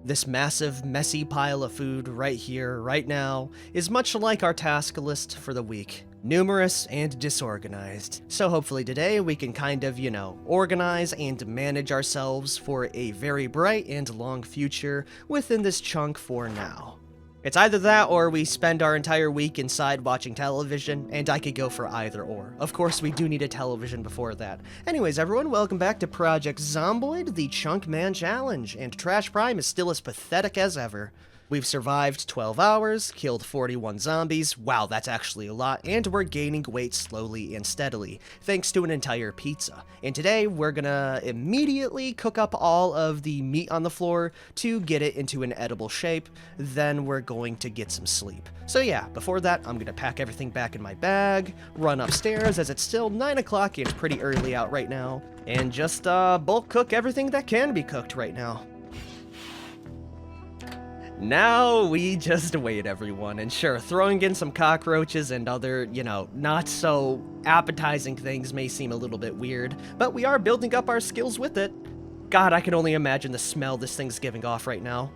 This massive, messy pile of food right here, right now, is much like our task list for the week. Numerous and disorganized. So hopefully today we can kind of, organize and manage ourselves for a very bright and long future within this chunk for now. It's either that or we spend our entire week inside watching television, and I could go for either or. Of course, we do need a television before that. Anyways, everyone, welcome back to Project Zomboid, the Chunkman Challenge, and Trash Prime is still as pathetic as ever. We've survived 12 hours, killed 41 zombies, wow, that's actually a lot, and we're gaining weight slowly and steadily, thanks to an entire pizza. And today, we're gonna immediately cook up all of the meat on the floor to get it into an edible shape, then we're going to get some sleep. So yeah, before that, I'm gonna pack everything back in my bag, run upstairs as it's still 9 o'clock and pretty early out right now, and just bulk cook everything that can be cooked right now. Now we just wait, everyone, and sure, throwing in some cockroaches and other, not so appetizing things may seem a little bit weird, but we are building up our skills with it. God, I can only imagine the smell this thing's giving off right now.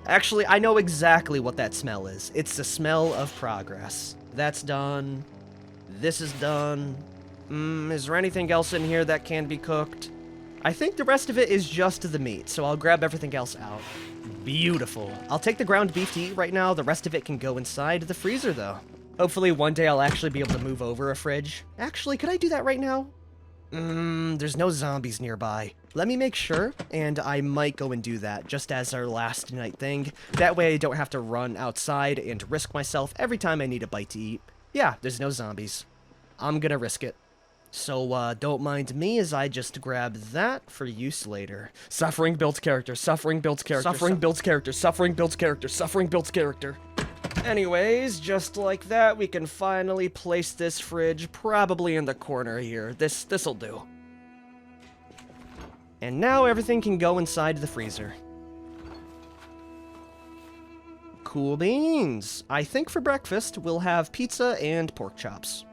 Actually, I know exactly what that smell is. It's the smell of progress. That's done. This is done. Is there anything else in here that can be cooked? I think the rest of it is just the meat, so I'll grab everything else out. Beautiful. I'll take the ground beef to eat right now. The rest of it can go inside the freezer, though. Hopefully one day I'll actually be able to move over a fridge. Actually, could I do that right now? There's no zombies nearby. Let me make sure, and I might go and do that just as our last night thing. That way I don't have to run outside and risk myself every time I need a bite to eat. Yeah, there's no zombies. I'm gonna risk it. So, don't mind me as I just grab that for use later. Suffering builds character, suffering builds character, suffering builds character, suffering builds character, suffering builds character. Anyways, just like that, we can finally place this fridge probably in the corner here. This'll do. And now everything can go inside the freezer. Cool beans. I think for breakfast, we'll have pizza and pork chops.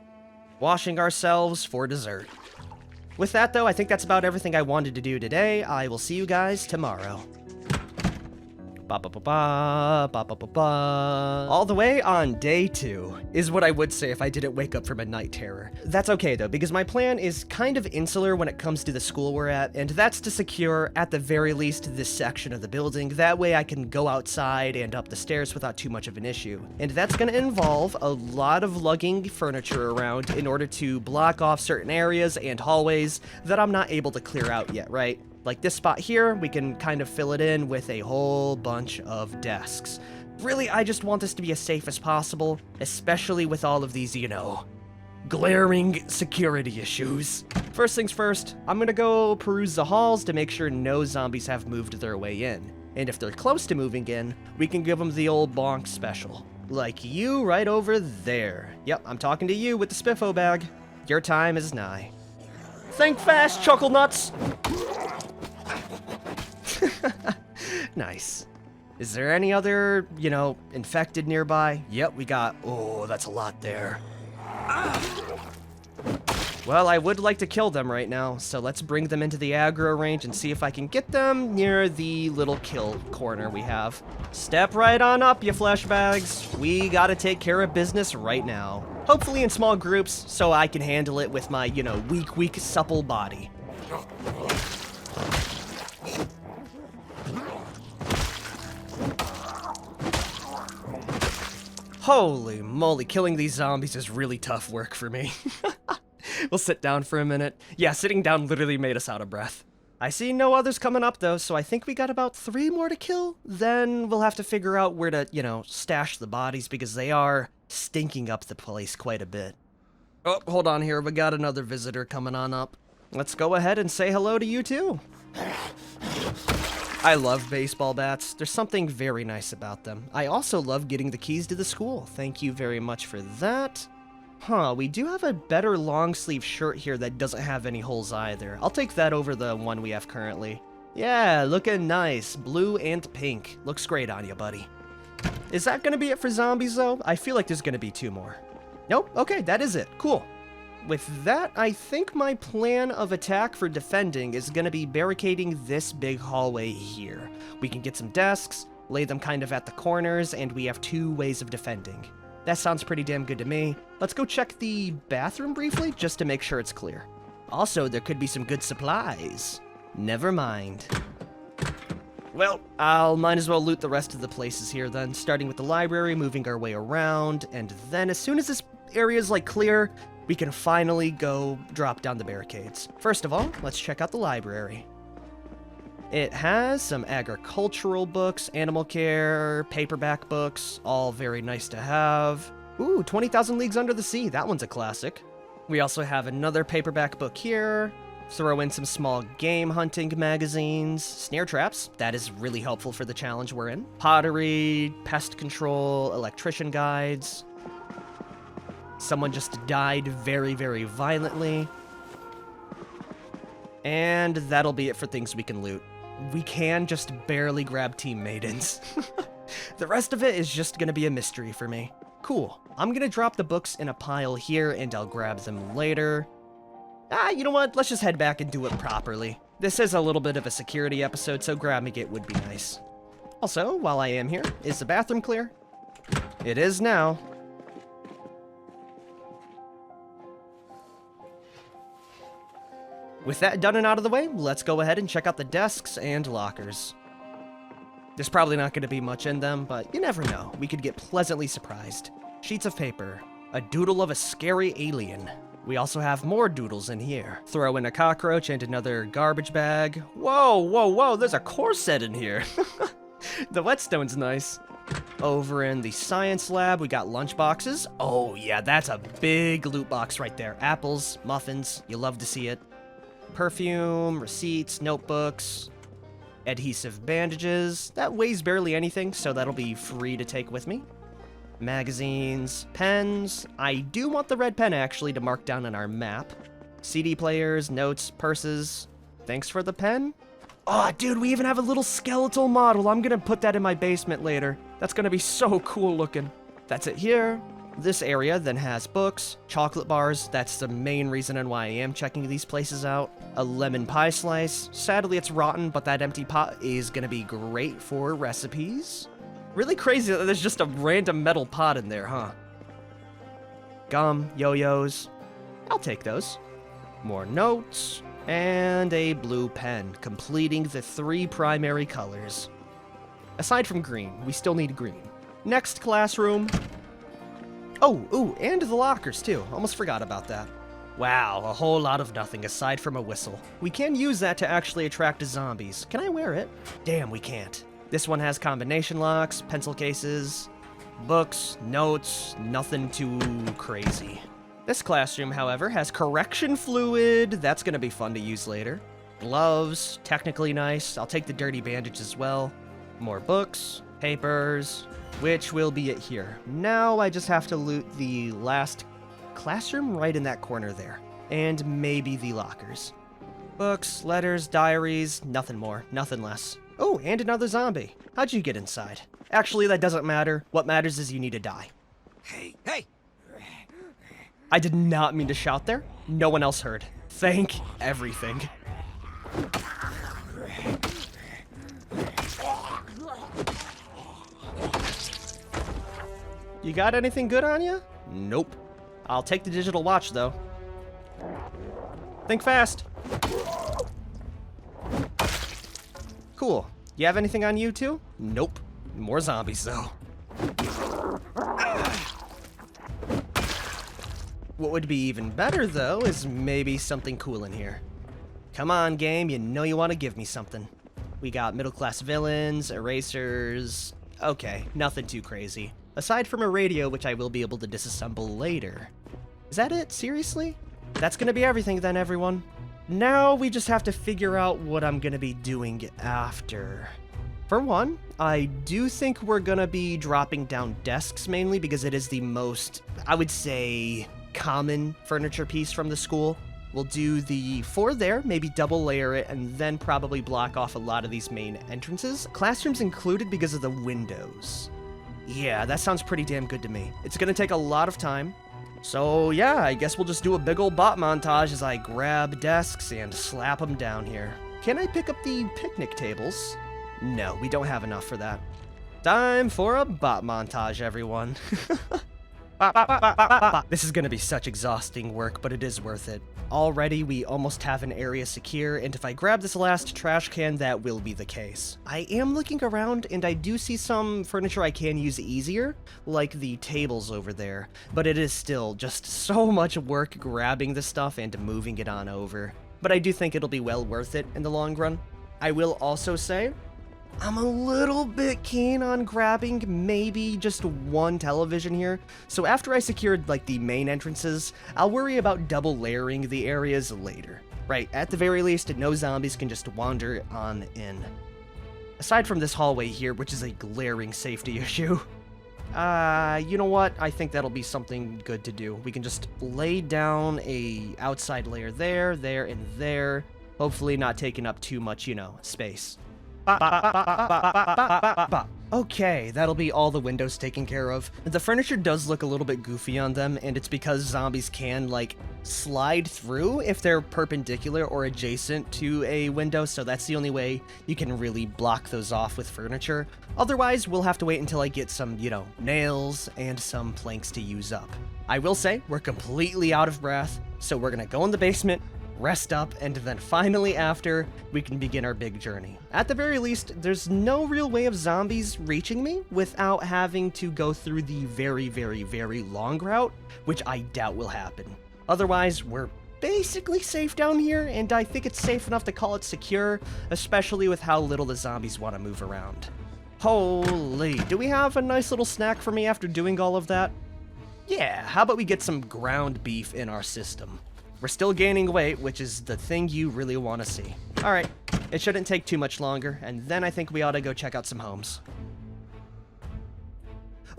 Washing ourselves for dessert. With that, though, I think that's about everything I wanted to do today. I will see you guys tomorrow. Ba-ba-ba-ba, ba-ba-ba-ba. All the way on day 2, is what I would say if I didn't wake up from a night terror. That's okay, though, because my plan is kind of insular when it comes to the school we're at, and that's to secure, at the very least, this section of the building. That way I can go outside and up the stairs without too much of an issue. And that's gonna involve a lot of lugging furniture around in order to block off certain areas and hallways that I'm not able to clear out yet, right? Like this spot here, we can kind of fill it in with a whole bunch of desks. Really, I just want this to be as safe as possible, especially with all of these, glaring security issues. First things first, I'm gonna go peruse the halls to make sure no zombies have moved their way in. And if they're close to moving in, we can give them the old bonk special. Like you right over there. Yep, I'm talking to you with the spiffo bag. Your time is nigh. Think fast, chuckle nuts! Nice. Is there any other, infected nearby? Yep, we got... Oh, that's a lot there. Well, I would like to kill them right now, so let's bring them into the aggro range and see if I can get them near the little kill corner we have. Step right on up, you flesh bags. We gotta take care of business right now. Hopefully in small groups, so I can handle it with my, weak, supple body. Holy moly, killing these zombies is really tough work for me. We'll sit down for a minute. Yeah, sitting down literally made us out of breath. I see no others coming up though, so I think we got about 3 more to kill. Then we'll have to figure out where to, stash the bodies because they are stinking up the place quite a bit. Oh, hold on here, we got another visitor coming on up. Let's go ahead and say hello to you too. I love baseball bats. There's something very nice about them. I also love getting the keys to the school. Thank you very much for that. Huh, we do have a better long sleeve shirt here that doesn't have any holes either. I'll take that over the one we have currently. Yeah, looking nice. Blue and pink. Looks great on you, buddy. Is that gonna be it for zombies, though? I feel like there's gonna be 2 more. Nope, okay, that is it. Cool. With that, I think my plan of attack for defending is gonna be barricading this big hallway here. We can get some desks, lay them kind of at the corners, and we have 2 ways of defending. That sounds pretty damn good to me. Let's go check the bathroom briefly, just to make sure it's clear. Also, there could be some good supplies. Never mind. Well, I'll might as well loot the rest of the places here then, starting with the library, moving our way around, and then as soon as this area is, like, clear, we can finally go drop down the barricades. First of all, let's check out the library. It has some agricultural books, animal care, paperback books, all very nice to have. Ooh, 20,000 Leagues Under the Sea, that one's a classic. We also have another paperback book here. Throw in some small game hunting magazines, snare traps, that is really helpful for the challenge we're in. Pottery, pest control, electrician guides. Someone just died very, very violently. And that'll be it for things we can loot. We can just barely grab team maidens. The rest of it is just gonna be a mystery for me. Cool. I'm gonna drop the books in a pile here and I'll grab them later. You know what? Let's just head back and do it properly. This is a little bit of a security episode, so grabbing it would be nice. Also, while I am here, is the bathroom clear? It is now. With that done and out of the way, let's go ahead and check out the desks and lockers. There's probably not going to be much in them, but you never know. We could get pleasantly surprised. Sheets of paper. A doodle of a scary alien. We also have more doodles in here. Throw in a cockroach and another garbage bag. Whoa, whoa, whoa, there's a corset in here. The whetstone's nice. Over in the science lab, we got lunch boxes. Oh yeah, that's a big loot box right there. Apples, muffins, you love to see it. Perfume, receipts, notebooks, adhesive bandages. That weighs barely anything, so that'll be free to take with me. Magazines, pens. I do want the red pen actually to mark down on our map. CD players, notes, purses. Thanks for the pen. Oh, dude, we even have a little skeletal model. I'm gonna put that in my basement later. That's gonna be so cool looking. That's it here. This area then has books, chocolate bars. That's the main reason and why I am checking these places out. A lemon pie slice. Sadly, it's rotten, but that empty pot is gonna be great for recipes. Really crazy that there's just a random metal pot in there, huh? Gum, yo-yos. I'll take those. More notes. And a blue pen, completing the 3 primary colors. Aside from green, we still need green. Next classroom. Oh, ooh, and the lockers too. Almost forgot about that. Wow, a whole lot of nothing aside from a whistle. We can use that to actually attract zombies. Can I wear it? Damn, we can't. This one has combination locks, pencil cases, books, notes, nothing too crazy. This classroom, however, has correction fluid. That's gonna be fun to use later. Gloves, technically nice. I'll take the dirty bandage as well. More books, papers, which will be it here. Now I just have to loot the last classroom right in that corner there. And maybe the lockers. Books, letters, diaries, nothing more, nothing less. Oh, and another zombie. How'd you get inside? Actually, that doesn't matter. What matters is you need to die. Hey, hey! I did not mean to shout there. No one else heard. Thank everything. You got anything good on you? Nope. I'll take the digital watch, though. Think fast. Cool. You have anything on you, too? Nope. More zombies, though. What would be even better, though, is maybe something cool in here. Come on, game, you know you want to give me something. We got middle-class villains, erasers... Okay, nothing too crazy. Aside from a radio, which I will be able to disassemble later. Is that it? Seriously? That's gonna be everything then, everyone. Now we just have to figure out what I'm gonna be doing after. For one, I do think we're gonna be dropping down desks mainly because it is the most, I would say, common furniture piece from the school. We'll do the 4 there, maybe double layer it, and then probably block off a lot of these main entrances. Classrooms included because of the windows. Yeah, that sounds pretty damn good to me. It's gonna take a lot of time, So yeah, I guess we'll just do a big old bot montage as I grab desks and slap them down here. Can I pick up the picnic tables? No, we don't have enough for that. Time for a bot montage, everyone. This is gonna be such exhausting work, but it is worth it. Already, we almost have an area secure, and if I grab this last trash can, that will be the case. I am looking around, and I do see some furniture I can use easier, like the tables over there, but it is still just so much work grabbing the stuff and moving it on over. But I do think it'll be well worth it in the long run. I will also say, I'm a little bit keen on grabbing maybe just one television here, so after I secured like the main entrances, I'll worry about double layering the areas later. Right, at the very least, no zombies can just wander on in. Aside from this hallway here, which is a glaring safety issue. You know what? I think that'll be something good to do. We can just lay down a outside layer there, there, and there, hopefully not taking up too much, space. Okay, that'll be all the windows taken care of. The furniture does look a little bit goofy on them, and it's because zombies can, slide through if they're perpendicular or adjacent to a window, so that's the only way you can really block those off with furniture. Otherwise, we'll have to wait until I get some, nails and some planks to use up. I will say, we're completely out of breath, so we're gonna go in the basement, rest up, and then finally after, we can begin our big journey. At the very least, there's no real way of zombies reaching me without having to go through the very, very, very long route, which I doubt will happen. Otherwise, we're basically safe down here, and I think it's safe enough to call it secure, especially with how little the zombies want to move around. Holy, do we have a nice little snack for me after doing all of that? Yeah, how about we get some ground beef in our system? We're still gaining weight, which is the thing you really want to see. Alright, it shouldn't take too much longer, and then I think we ought to go check out some homes.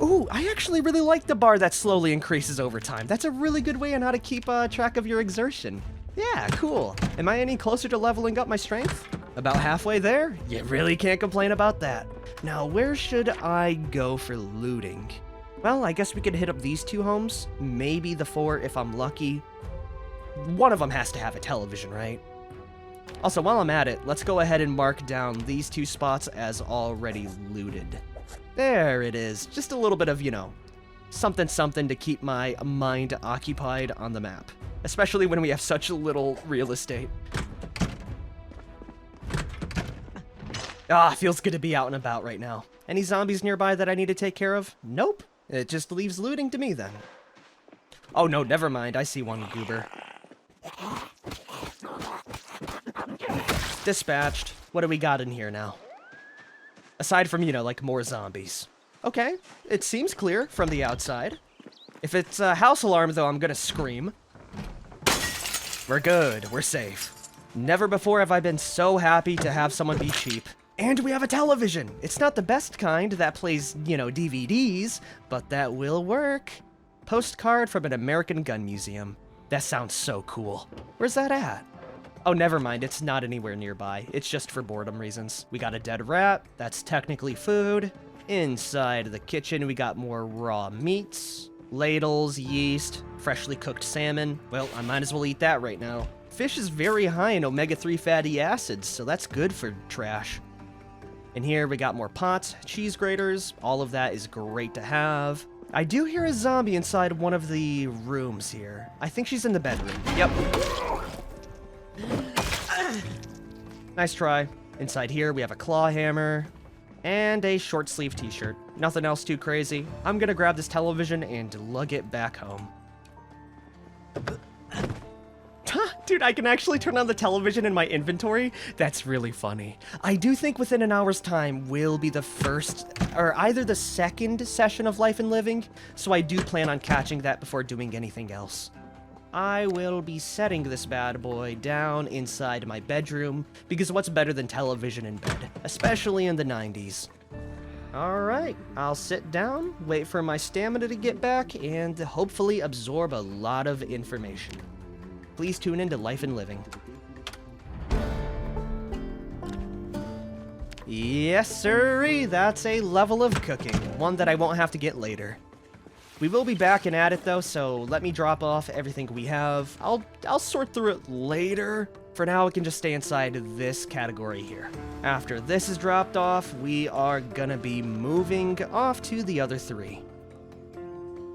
Ooh, I actually really like the bar that slowly increases over time. That's a really good way on how to keep track of your exertion. Yeah, cool. Am I any closer to leveling up my strength? About halfway there? You really can't complain about that. Now, where should I go for looting? Well, I guess we could hit up these two homes, maybe the 4 if I'm lucky. One of them has to have a television, right? Also, while I'm at it, let's go ahead and mark down these 2 spots as already looted. There it is. Just a little bit of, something to keep my mind occupied on the map. Especially when we have such little real estate. Feels good to be out and about right now. Any zombies nearby that I need to take care of? Nope. It just leaves looting to me then. Oh no, never mind. I see one goober. Dispatched. What do we got in here now? Aside from, more zombies. Okay, it seems clear from the outside. If it's a house alarm, though, I'm gonna scream. We're good. We're safe. Never before have I been so happy to have someone be cheap. And we have a television! It's not the best kind that plays, DVDs, but that will work. Postcard from an American gun museum. That sounds so cool. Where's that at? Oh, never mind. It's not anywhere nearby. It's just for boredom reasons. We got a dead rat. That's technically food. Inside the kitchen, we got more raw meats, ladles, yeast, freshly cooked salmon. Well, I might as well eat that right now. Fish is very high in omega-3 fatty acids, so that's good for trash. In here, we got more pots, cheese graters. All of that is great to have. I do hear a zombie inside one of the rooms here. I think she's in the bedroom. Yep. Nice try. Inside here, we have a claw hammer and a short sleeve t-shirt. Nothing else too crazy. I'm gonna grab this television and lug it back home. Dude, I can actually turn on the television in my inventory? That's really funny. I do think within an hour's time will be the first, or either the second session of Life and Living, so I do plan on catching that before doing anything else. I will be setting this bad boy down inside my bedroom, because what's better than television in bed, especially in the 90s. Alright, I'll sit down, wait for my stamina to get back, and hopefully absorb a lot of information. Please tune into Life and Living. Yes, sirree, that's a level of cooking, one that I won't have to get later. We will be back and at it though, so let me drop off everything we have. I'll sort through it later. For now, it can just stay inside this category here. After this is dropped off, we are gonna be moving off to the other 3.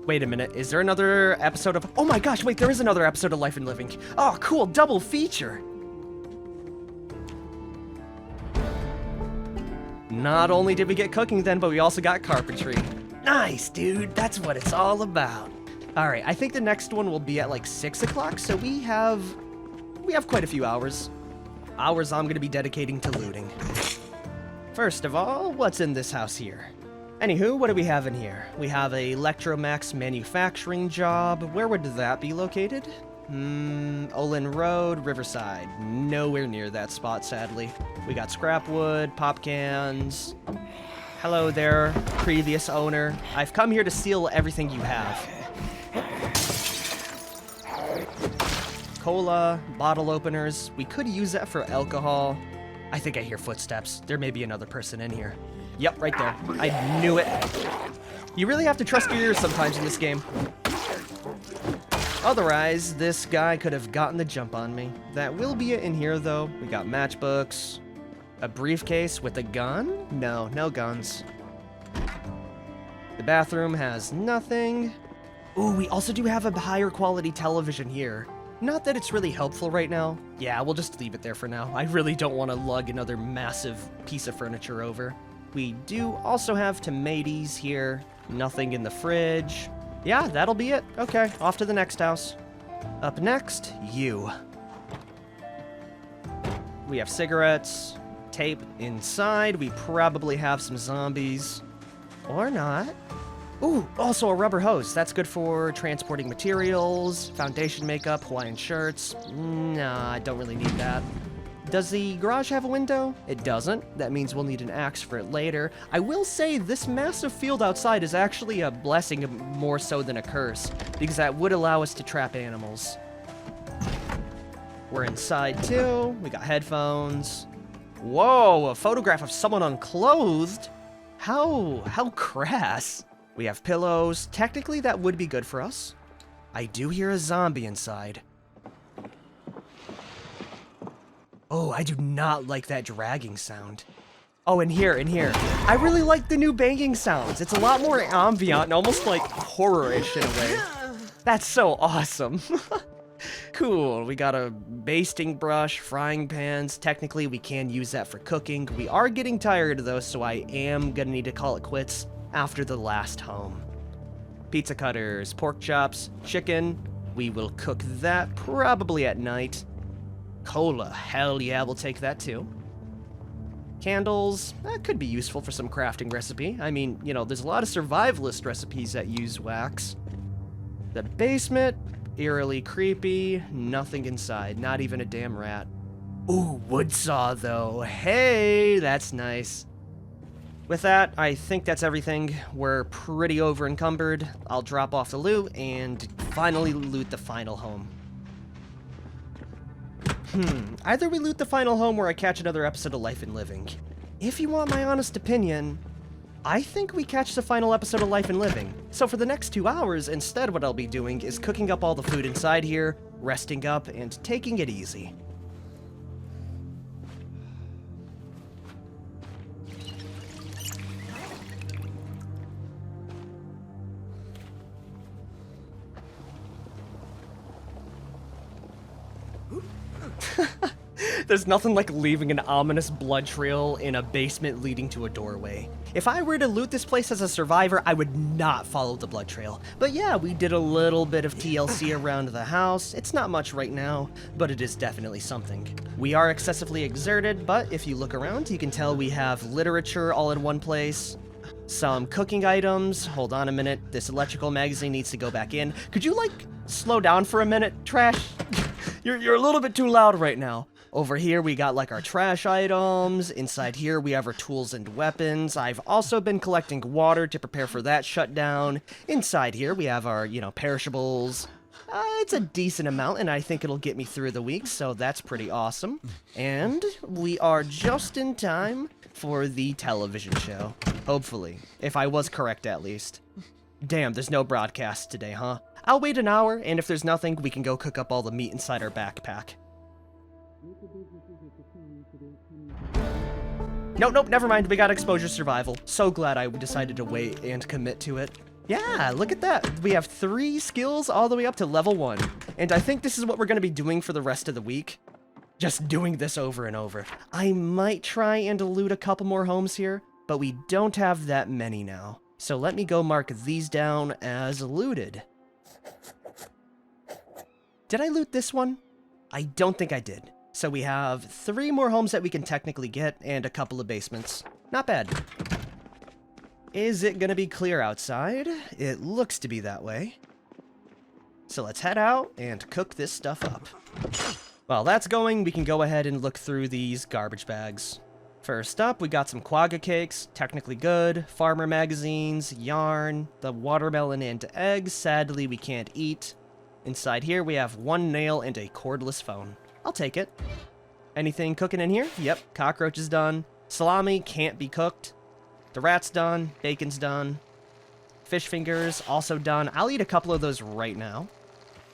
Wait a minute, is there another episode of... Oh my gosh, wait, there is another episode of Life and Living. Oh, cool, double feature. Not only did we get cooking then, but we also got carpentry. Nice, dude, that's what it's all about. All right, I think the next one will be at like 6 o'clock, so we have quite a few hours. Hours I'm gonna be dedicating to looting. First of all, what's in this house here? Anywho, what do we have in here? We have a Electromax manufacturing job. Where would that be located? Olin Road, Riverside. Nowhere near that spot, sadly. We got scrap wood, pop cans. Hello there, previous owner. I've come here to steal everything you have. Cola, bottle openers. We could use that for alcohol. I think I hear footsteps. There may be another person in here. Yep, right there. I knew it. You really have to trust your ears sometimes in this game. Otherwise, this guy could have gotten the jump on me. That will be it in here, though. We got matchbooks. A briefcase with a gun? No, no guns. The bathroom has nothing. Ooh, we also do have a higher quality television here. Not that it's really helpful right now. Yeah, we'll just leave it there for now. I really don't want to lug another massive piece of furniture over. We do also have tomatoes here. Nothing in the fridge. Yeah, that'll be it. Okay, off to the next house. Up next, you. We have cigarettes, tape inside. We probably have some zombies. Or not. Ooh, also a rubber hose. That's good for transporting materials, foundation makeup, Hawaiian shirts. Nah, I don't really need that. Does the garage have a window? It doesn't. That means we'll need an axe for it later. I will say this massive field outside is actually a blessing more so than a curse, because that would allow us to trap animals. We're inside too. We got headphones. Whoa, a photograph of someone unclothed? How crass. We have pillows. Technically, that would be good for us. I do hear a zombie inside. Oh, I do not like that dragging sound. Oh, in here. I really like the new banging sounds. It's a lot more ambient and almost like horror-ish in a way. That's so awesome. Cool, we got a basting brush, frying pans. Technically, we can use that for cooking. We are getting tired though, so I am gonna need to call it quits after the last home. Pizza cutters, pork chops, chicken. We will cook that probably at night. Cola, hell yeah, we'll take that too. Candles, that could be useful for some crafting recipe. I mean, you know, there's a lot of survivalist recipes that use wax. The basement, eerily creepy, nothing inside, not even a damn rat. Ooh, wood saw though, hey, that's nice. With that, I think that's everything. We're pretty over encumbered. I'll drop off the loot and finally loot the final home. Either we loot the final home or I catch another episode of Life and Living. If you want my honest opinion, I think we catch the final episode of Life and Living. So for the next 2 hours, instead what I'll be doing is cooking up all the food inside here, resting up, and taking it easy. There's nothing like leaving an ominous blood trail in a basement leading to a doorway. If I were to loot this place as a survivor, I would not follow the blood trail. But yeah, we did a little bit of TLC around the house. It's not much right now, but it is definitely something. We are excessively exerted, but if you look around, you can tell we have literature all in one place. Some cooking items. Hold on a minute. This electrical magazine needs to go back in. Could you, like, slow down for a minute, Trash? You're a little bit too loud right now. Over here, we got like our trash items. Inside here, we have our tools and weapons. I've also been collecting water to prepare for that shutdown. Inside here, we have our, perishables. It's a decent amount, and I think it'll get me through the week, so that's pretty awesome. And we are just in time for the television show. Hopefully. If I was correct, at least. Damn, there's no broadcast today, huh? I'll wait an hour, and if there's nothing, we can go cook up all the meat inside our backpack. Nope, never mind. We got exposure survival. So glad I decided to wait and commit to it. Yeah, look at that. We have 3 skills all the way up to level 1. And I think this is what we're going to be doing for the rest of the week. Just doing this over and over. I might try and loot a couple more homes here, but we don't have that many now. So let me go mark these down as looted. Did I loot this one? I don't think I did. So we have 3 more homes that we can technically get, and a couple of basements. Not bad. Is it gonna be clear outside? It looks to be that way. So let's head out and cook this stuff up. While that's going, we can go ahead and look through these garbage bags. First up, we got some quagga cakes, technically good, farmer magazines, yarn, the watermelon and eggs, sadly we can't eat. Inside here, we have 1 nail and a cordless phone. I'll take it. Anything cooking in here? Yep, cockroach is done. Salami can't be cooked. The rat's done. Bacon's done. Fish fingers also done. I'll eat a couple of those right now.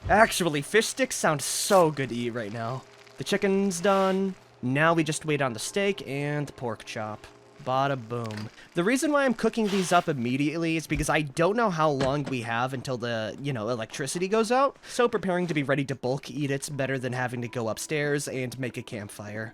Actually, fish sticks sound so good to eat right now. The chicken's done. Now we just wait on the steak and the pork chop. Bada boom. The reason why I'm cooking these up immediately is because I don't know how long we have until the, electricity goes out. So preparing to be ready to bulk eat it's better than having to go upstairs and make a campfire.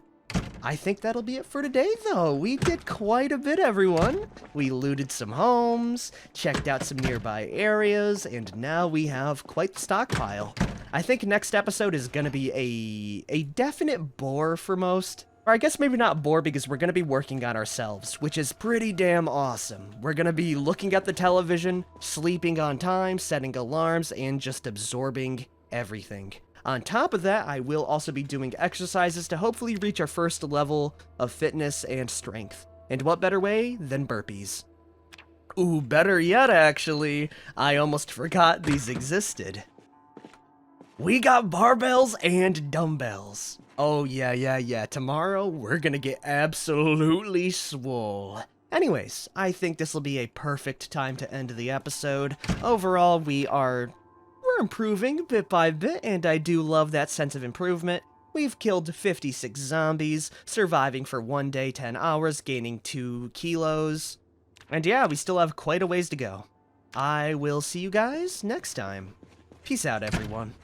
I think that'll be it for today, though. We did quite a bit, everyone. We looted some homes, checked out some nearby areas, and now we have quite the stockpile. I think next episode is gonna be a definite bore for most. Or I guess maybe not bore because we're going to be working on ourselves, which is pretty damn awesome. We're going to be looking at the television, sleeping on time, setting alarms, and just absorbing everything. On top of that, I will also be doing exercises to hopefully reach our first level of fitness and strength. And what better way than burpees? Ooh, better yet, actually. I almost forgot these existed. We got barbells and dumbbells. Oh, yeah. Tomorrow, we're gonna get absolutely swole. Anyways, I think this will be a perfect time to end the episode. Overall, we're improving bit by bit, and I do love that sense of improvement. We've killed 56 zombies, surviving for 1 day, 10 hours, gaining 2 kilos. And yeah, we still have quite a ways to go. I will see you guys next time. Peace out, everyone.